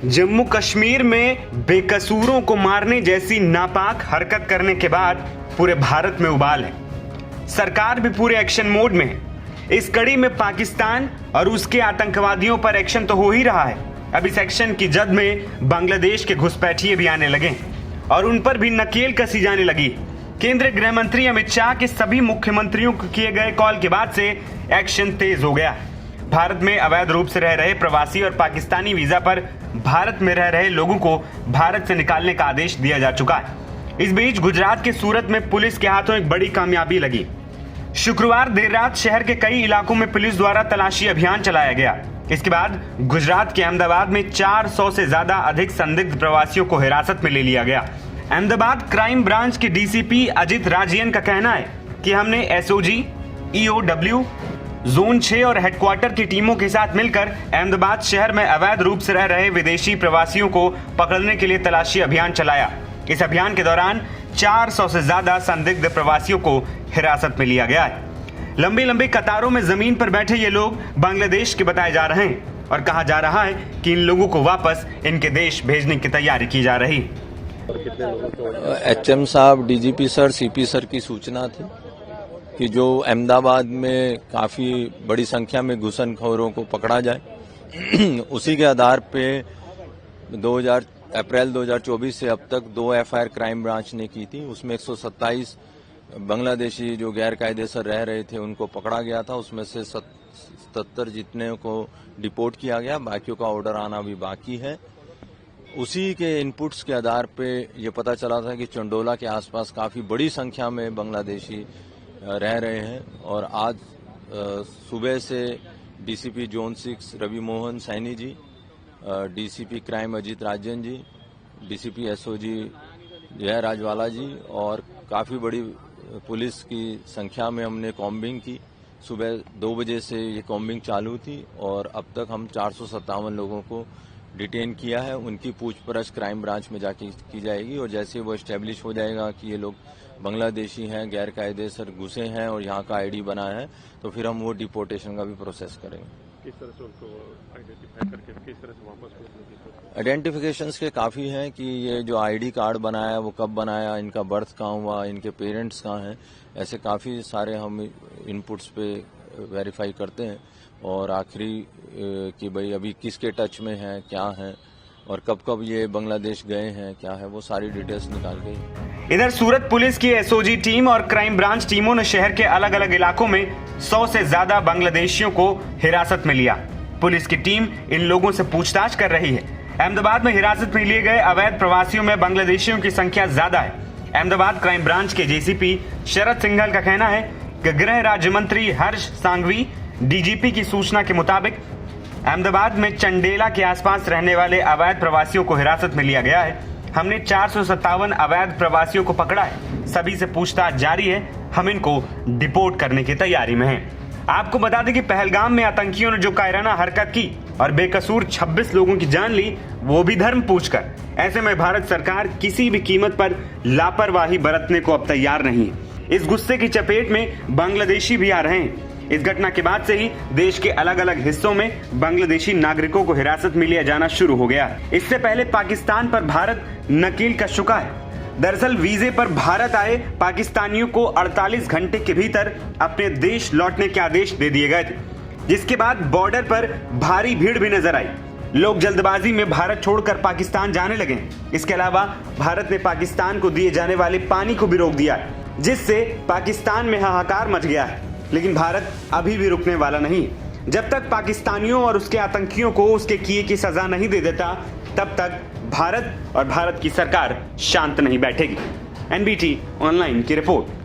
जम्मू कश्मीर में बेकसूरों को मारने जैसी नापाक हरकत करने के बाद पूरे भारत में उबाल है। सरकार भी पूरे एक्शन मोड में है। इस कड़ी में पाकिस्तान और उसके आतंकवादियों पर एक्शन तो हो ही रहा है। अब इस एक्शन की जद में बांग्लादेश के घुसपैठिए भी आने लगे और उन पर भी नकेल कसी जाने लगी। केंद्रीय गृह मंत्री अमित शाह के सभी मुख्यमंत्रियों को किए गए कॉल के बाद से एक्शन तेज हो गया। भारत में अवैध रूप से रह रहे प्रवासी और पाकिस्तानी वीजा पर भारत में रह रहे लोगों को भारत से निकालने का आदेश दिया जा चुका है। इस बीच गुजरात के सूरत में पुलिस के हाथों एक बड़ी कामयाबी लगी। शुक्रवार देर रात शहर के कई इलाकों में पुलिस द्वारा तलाशी अभियान चलाया गया। इसके बाद गुजरात के अहमदाबाद में 400 से ज्यादा अधिक संदिग्ध प्रवासियों को हिरासत में ले लिया गया। अहमदाबाद क्राइम ब्रांच के डीसीपी अजित राजियन का कहना है कि हमने एसओजी, ईओडब्ल्यू, जोन 6 और हेडक्वार्टर की टीमों के साथ मिलकर अहमदाबाद शहर में अवैध रूप से रह रहे विदेशी प्रवासियों को पकड़ने के लिए तलाशी अभियान चलाया। इस अभियान के दौरान 400 से ज्यादा संदिग्ध प्रवासियों को हिरासत में लिया गया है। लंबी लंबी कतारों में जमीन पर बैठे ये लोग बांग्लादेश के बताए जा रहे हैं और कहा जा रहा है कि इन लोगों को वापस इनके देश भेजने की तैयारी की जा रही। एचएम साहब, डीजीपी सर, सीपी सर की सूचना थी कि जो अहमदाबाद में काफी बड़ी संख्या में घुसनखोरों को पकड़ा जाए। उसी के आधार पे अप्रैल 2024 से अब तक 2 एफआईआर क्राइम ब्रांच ने की थी। उसमें 127 बांग्लादेशी जो गैर कायदेसर रह रहे थे उनको पकड़ा गया था। उसमें से 77 जितने को डिपोर्ट किया गया, बाकियों का ऑर्डर आना भी बाकी है। उसी के इनपुट्स के आधार पे ये पता चला था कि चंडोला के आसपास काफी बड़ी संख्या में बांग्लादेशी रह रहे हैं और आज सुबह से DCP zone 6 Ravi Mohan Saini ji, DCP crime Ajit Rajan ji, DCP SOG जय राजवाला जी और काफी बड़ी पुलिस की संख्या में हमने कॉम्बिंग की। सुबह 2 बजे से ये कॉम्बिंग चालू थी और अब तक हम 457 लोगों को डिटेन किया है। उनकी पूछपरछ क्राइम ब्रांच में जाके की जाएगी और जैसे वो एस्टेब्लिश हो जाएगा कि ये लोग बांग्लादेशी हैं, गैर कायदेसर घुसे हैं और यहाँ का आईडी बना है, तो फिर हम वो डिपोर्टेशन का भी प्रोसेस करेंगे। किस तरह से उनको आइडेंटिफाई करके किस तरह से वापस भेजेंगे? आइडेंटिफिकेशंस के काफ़ी हैं कि ये जो आईडी कार्ड बनाया वो कब बनाया, इनका बर्थ कहाँ हुआ, इनके पेरेंट्स कहाँ हैं, ऐसे काफ़ी सारे हम इनपुट्स पे वेरीफाई करते हैं और आखिरी कि भाई अभी किसके टच में हैं, क्या हैं और कब कब ये बांग्लादेश गए हैं, क्या है, वो सारी डिटेल्स निकाल गई। इधर सूरत पुलिस की एसओजी टीम और क्राइम ब्रांच टीमों ने शहर के अलग अलग इलाकों में 100 से ज्यादा बांग्लादेशियों को हिरासत में लिया। पुलिस की टीम इन लोगों से पूछताछ कर रही है। अहमदाबाद में हिरासत में लिए गए अवैध प्रवासियों में बांग्लादेशियों की संख्या ज्यादा है। अहमदाबाद क्राइम ब्रांच के जेसीपी शरद सिंघल का कहना है कि गृह राज्य मंत्री हर्ष सांघवी डीजीपी की सूचना के मुताबिक अहमदाबाद में चंडेला के आसपास रहने वाले अवैध प्रवासियों को हिरासत में लिया गया है। हमने 457 अवैध प्रवासियों को पकड़ा है। सभी से पूछताछ जारी है। हम इनको डिपोर्ट करने की तैयारी में हैं। आपको बता दें कि पहलगाम में आतंकियों ने जो कायराना हरकत की और बेकसूर 26 लोगों की जान ली, वो भी धर्म पूछकर। ऐसे में भारत सरकार किसी भी कीमत पर लापरवाही बरतने को अब तैयार नहीं है। इस गुस्से की चपेट में बांग्लादेशी भी आ रहे हैं। इस घटना के बाद से ही देश के अलग अलग हिस्सों में बांग्लादेशी नागरिकों को हिरासत में लिया जाना शुरू हो गया। इससे पहले पाकिस्तान पर भारत नकेल कस चुका है। दरअसल वीजे पर भारत आए पाकिस्तानियों को 48 घंटे के भीतर अपने देश लौटने के आदेश दे दिए गए थे, जिसके बाद बॉर्डर पर भारी भीड़ भी नजर आई। लोग जल्दबाजी में भारत छोड़कर पाकिस्तान जाने लगे। इसके अलावा भारत ने पाकिस्तान को दिए जाने वाले पानी को भी रोक दिया, जिससे पाकिस्तान में हाहाकार मच गया है। लेकिन भारत अभी भी रुकने वाला नहीं। जब तक पाकिस्तानियों और उसके आतंकियों को उसके किए की सजा नहीं दे देता, तब तक भारत और भारत की सरकार शांत नहीं बैठेगी। एनबीटी ऑनलाइन की रिपोर्ट।